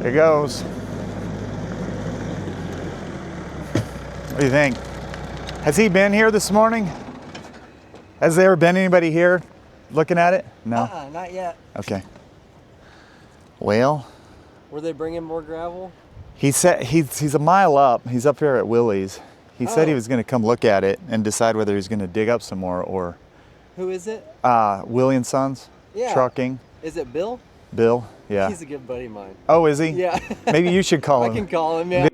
There goes. What do you think? Has he been here this morning? Has there been anybody here looking at it? No? Not yet. Okay. Well, Were they bringing more gravel? he said he's a mile up. He's up here at Willie's. He said he was going to come look at it and decide whether he's going to dig up some more or... Who is it? Willie and Sons. Yeah. Trucking. Is it Bill? Bill, yeah. He's a good buddy of mine. Oh, is he? Yeah. Maybe you should call him. I can call him, yeah.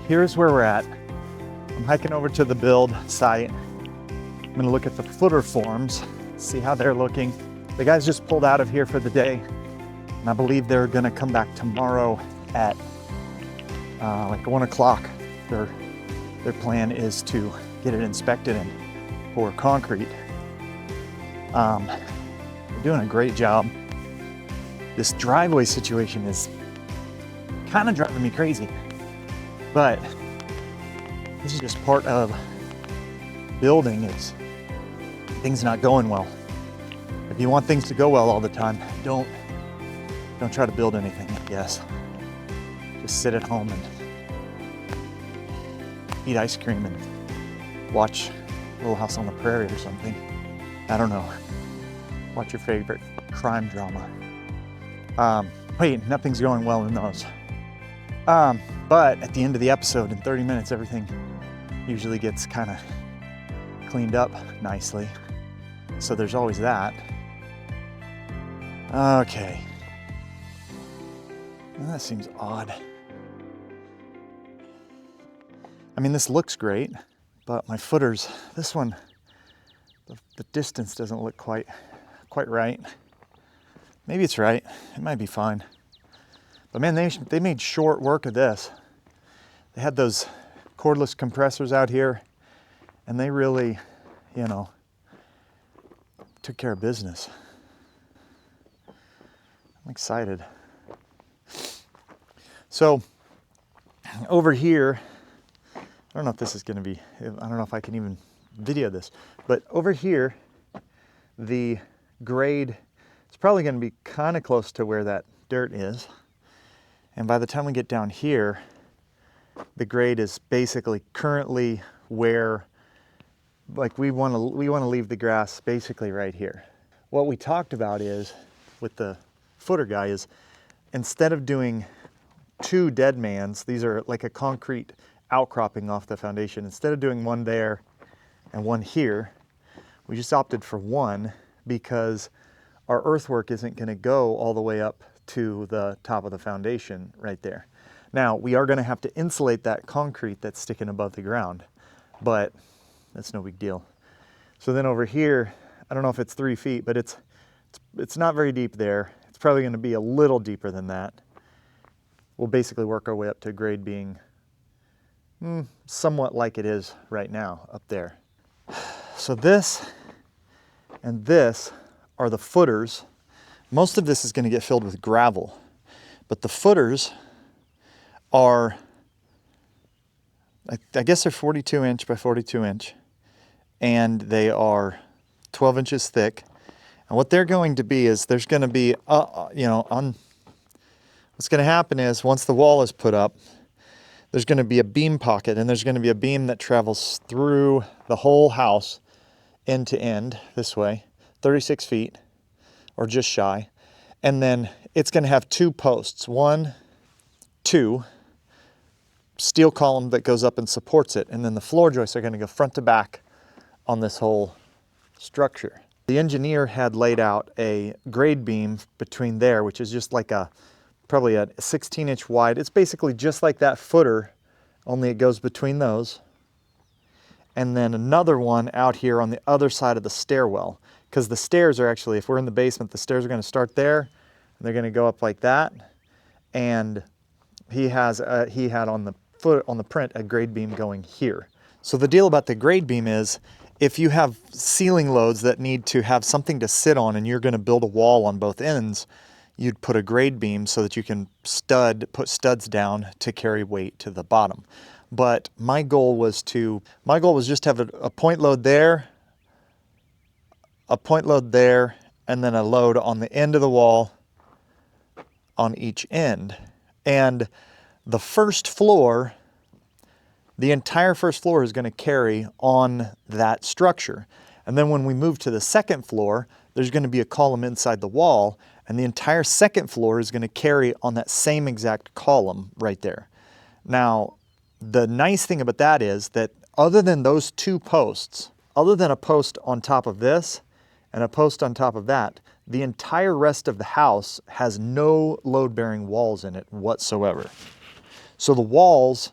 Here's where we're at. I'm hiking over to the build site. I'm gonna look at the footer forms, see how they're looking. The guys just pulled out of here for the day, and I believe they're gonna come back tomorrow at like 1 o'clock. Their plan is to get it inspected and pour concrete. They're doing a great job. This driveway situation is kind of driving me crazy. But this is just part of building. It's things not going well. If you want things to go well all the time, don't try to build anything, I guess. Just sit at home and eat ice cream and watch Little House on the Prairie or something. I don't know. Watch your favorite crime drama. Wait, nothing's going well in those. But at the end of the episode, in 30 minutes, everything usually gets kind of cleaned up nicely. So there's always that. Okay. Well, that seems odd. I mean, this looks great, but my footers, this one, the distance doesn't look quite right. Maybe it's right. It might be fine. But man, they made short work of this. They had those cordless compressors out here, and they really, took care of business. I'm excited. So over here, I don't know if this is going to be, I don't know if I can even video this, but over here, the grade, it's probably going to be kind of close to where that dirt is. And by the time we get down here, the grade is basically currently where, like we want to leave the grass basically right here. What we talked about is, with the footer guy, is instead of doing 2 dead mans, these are like a concrete outcropping off the foundation. Instead of doing one there and one here, we just opted for one because our earthwork isn't going to go all the way up to the top of the foundation right there. Now, we are going to have to insulate that concrete that's sticking above the ground, but that's no big deal. So then over here, I don't know if it's 3 feet, but it's not very deep there. It's probably going to be a little deeper than that. We'll basically work our way up to grade being somewhat like it is right now up there. So this and this are the footers. Most of this is going to get filled with gravel, but the footers are, I guess they're 42 inch by 42 inch, and they are 12 inches thick. And what they're going to be is there's going to be, what's going to happen is once the wall is put up, there's going to be a beam pocket, and there's going to be a beam that travels through the whole house end to end this way, 36 feet. Or just shy. And then it's going to have 2 posts, 1, 2, steel column that goes up and supports it. And then the floor joists are going to go front to back on this whole structure. The engineer had laid out a grade beam between there, which is just like probably a 16-inch wide. It's basically just like that footer, only it goes between those. And then another one out here on the other side of the stairwell. Because the stairs are actually, if we're in the basement, the stairs are going to start there, and they're going to go up like that. And he had on the print a grade beam going here. So the deal about the grade beam is if you have ceiling loads that need to have something to sit on and you're going to build a wall on both ends, you'd put a grade beam so that you can put studs down to carry weight to the bottom. But my goal was just to have a point load there, a point load there, and then a load on the end of the wall on each end. And the first floor, the entire first floor is going to carry on that structure. And then when we move to the second floor, there's going to be a column inside the wall, and the entire second floor is going to carry on that same exact column right there. Now, the nice thing about that is that other than those two posts, other than a post on top of this and a post on top of that, the entire rest of the house has no load-bearing walls in it whatsoever. So the walls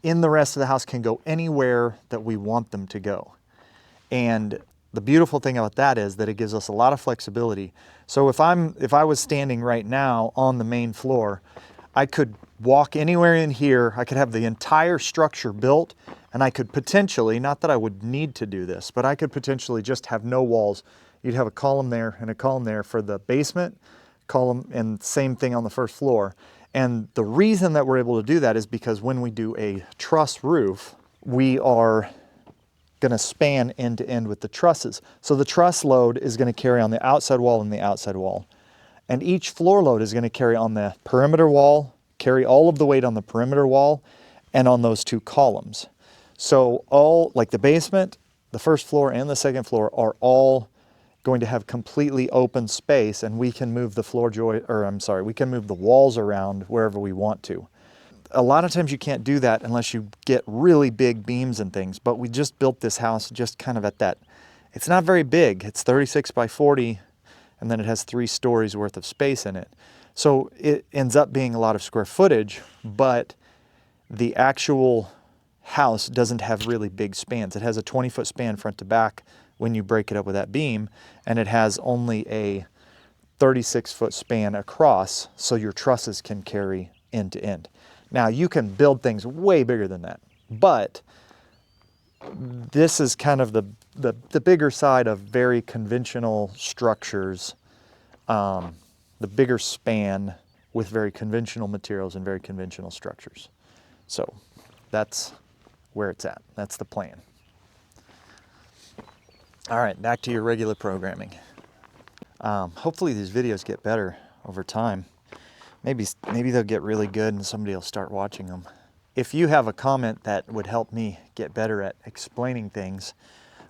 in the rest of the house can go anywhere that we want them to go. And the beautiful thing about that is that it gives us a lot of flexibility. So if I was standing right now on the main floor, I could walk anywhere in here, I could have the entire structure built, and I could potentially, not that I would need to do this, but I could potentially just have no walls. You'd have a column there and a column there for the basement, column, and same thing on the first floor. And the reason that we're able to do that is because when we do a truss roof, we are going to span end to end with the trusses. So the truss load is going to carry on the outside wall and the outside wall. And each floor load is going to carry on the perimeter wall, carry all of the weight on the perimeter wall and on those two columns. So all, like the basement, the first floor and the second floor are all going to have completely open space, and we can move the we can move the walls around wherever we want to. A lot of times you can't do that unless you get really big beams and things, but we just built this house just kind of at that. It's not very big. It's 36 by 40, and then it has 3 stories worth of space in it. So it ends up being a lot of square footage, but the actual house doesn't have really big spans. It has a 20-foot span front to back when you break it up with that beam, and it has only a 36-foot span across, so your trusses can carry end to end. Now you can build things way bigger than that, but this is kind of the bigger side of very conventional structures, the bigger span with very conventional materials and very conventional structures. So that's where it's at. That's the plan. All right, back to your regular programming. Hopefully these videos get better over time. Maybe they'll get really good and somebody will start watching them. If you have a comment that would help me get better at explaining things,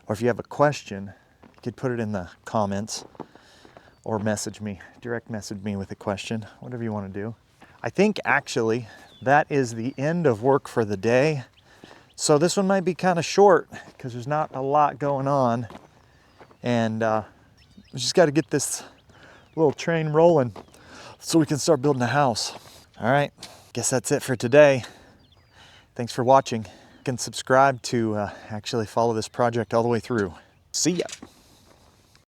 or if you have a question, you could put it in the comments or direct message me with a question, whatever you want to do. I think actually that is the end of work for the day. So this one might be kind of short because there's not a lot going on. And we just got to get this little train rolling so we can start building a house. All right, guess that's it for today. Thanks for watching. You can subscribe to actually follow this project all the way through. See ya.